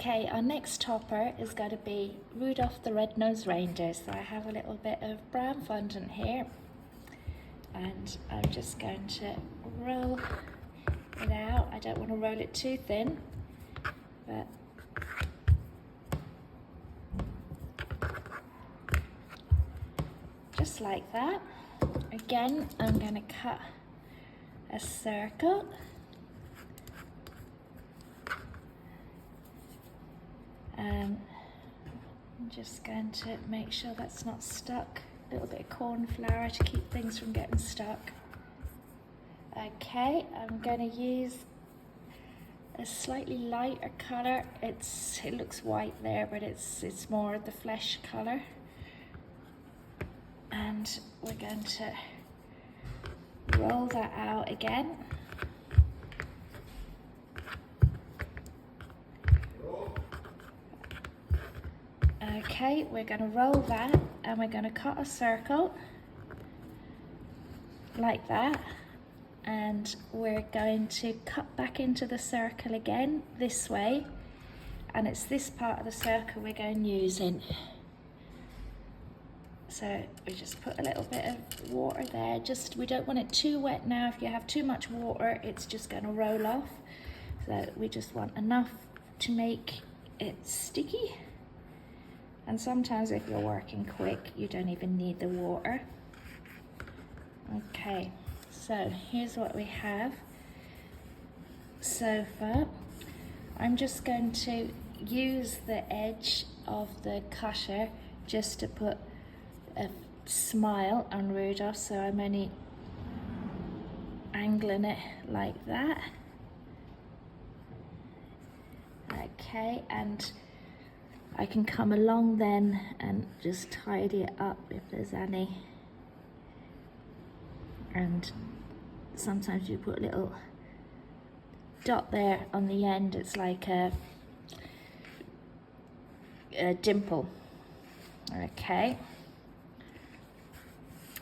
Okay, our next topper is going to be Rudolph the Red-Nosed Reindeer. So I have a little bit of brown fondant here, and I'm just going to roll it out. I don't want to roll it too thin, but just like that. Again, I'm going to cut a circle. I'm just going to make sure that's not stuck. A little bit of corn flour to keep things from getting stuck. Okay, I'm going to use a slightly lighter colour. It looks white there, but it's more the flesh colour. And we're going to roll that out again. Okay, we're going to roll that and we're going to cut a circle like that, and we're going to cut back into the circle again this way, and it's this part of the circle we're going using. So we just put a little bit of water there. We don't want it too wet now. If you have too much water, it's just going to roll off. So we just want enough to make it sticky. And sometimes if you're working quick, you don't even need the water. Okay, so here's what we have so far. I'm just going to use the edge of the cutter just to put a smile on Rudolph, so I'm only angling it like that. Okay, and I can come along then and just tidy it up if there's any. And sometimes you put a little dot there on the end. It's like a dimple. Okay.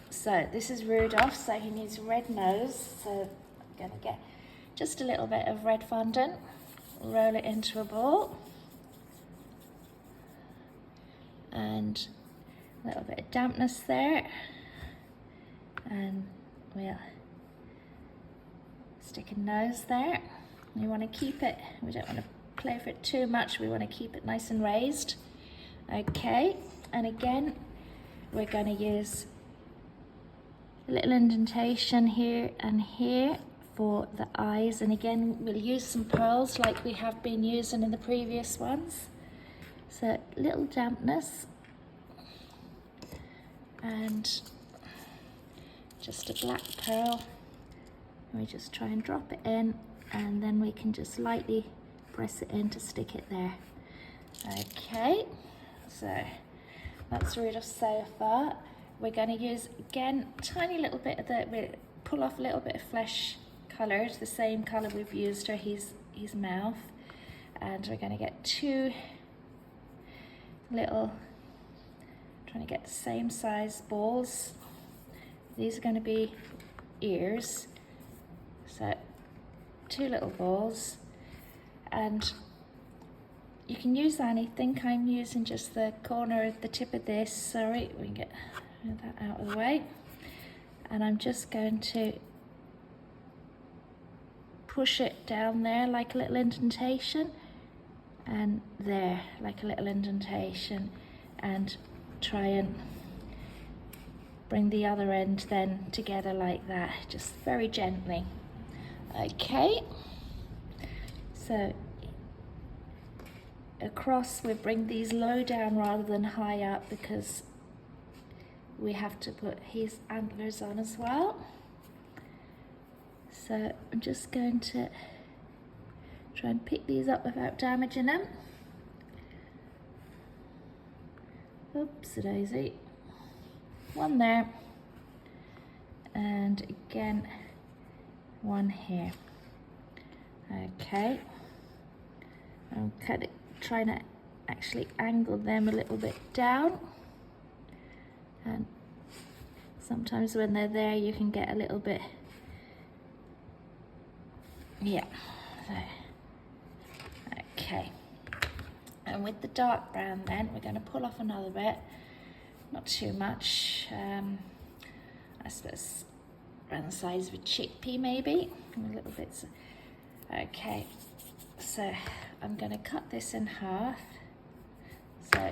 So this is Rudolph, so he needs a red nose. So I'm going to get just a little bit of red fondant, roll it into a ball. And a little bit of dampness there, and we'll stick a nose there. We want to keep it, we don't want to play with it too much, we want to keep it nice and raised. Okay, and again we're going to use a little indentation here and here for the eyes, and again we'll use some pearls like we have been using in the previous ones. So little dampness and just a black pearl, and we just try and drop it in, and then we can just lightly press it in to stick it there. Okay, so that's Rudolph so far. We're going to use again tiny little bit of we pull off a little bit of flesh colour, the same colour we've used for his mouth, and we're going to get two little, trying to get the same size balls. These are going to be ears, so two little balls, and you can use anything. I'm using just the corner of the tip of this. Sorry, we can get that out of the way, and I'm just going to push it down there like a little indentation, and there like a little indentation, and try and bring the other end then together like that, just very gently. Okay, so across we bring these low down rather than high up, because we have to put his antlers on as well. So I'm just going to try and pick these up without damaging them. Oops, daisy. One there, and again one here. Okay, I'm kind of trying to actually angle them a little bit down, and sometimes when they're there you can get a little bit, yeah, so, okay. And with the dark brown then, we're going to pull off another bit, not too much, I suppose around the size of a chickpea maybe, a little bit. Okay, so I'm going to cut this in half. So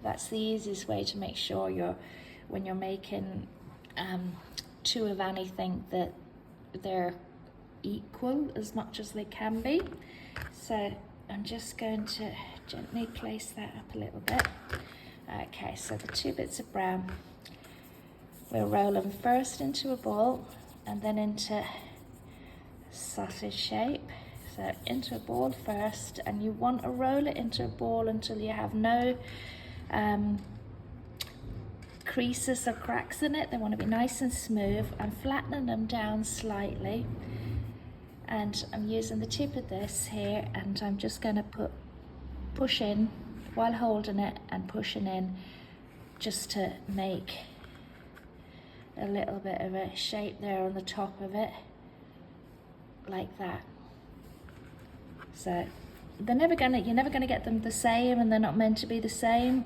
that's the easiest way to make sure when you're making two of anything, that they're equal as much as they can be. So I'm just going to gently place that up a little bit. Okay, so the two bits of brown, we'll roll them first into a ball and then into sausage shape. So into a ball first, and you want to roll it into a ball until you have no creases or cracks in it. They want to be nice and smooth. I'm flattening them down slightly, and I'm using the tip of this here, and I'm just going to push in while holding it and pushing in, just to make a little bit of a shape there on the top of it, like that. So you're never gonna get them the same, and they're not meant to be the same.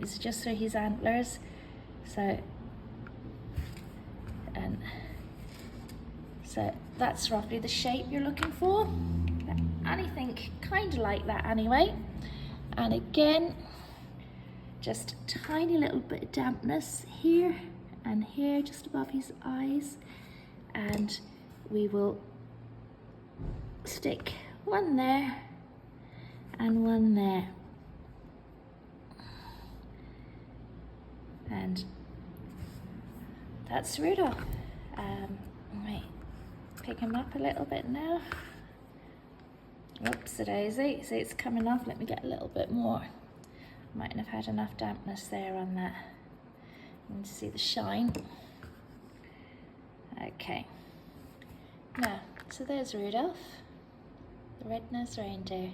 It's just for his antlers. So that's roughly the shape you're looking for. Anything kind of like that anyway. And again, just a tiny little bit of dampness here and here, just above his eyes, and we will stick one there and one there, and that's Rudolph. Right, pick him up a little bit now. Oops, a daisy. See, it's coming off. Let me get a little bit more. Mightn't have had enough dampness there on that. You can see the shine. Okay. Now, so there's Rudolph, the red-nosed reindeer.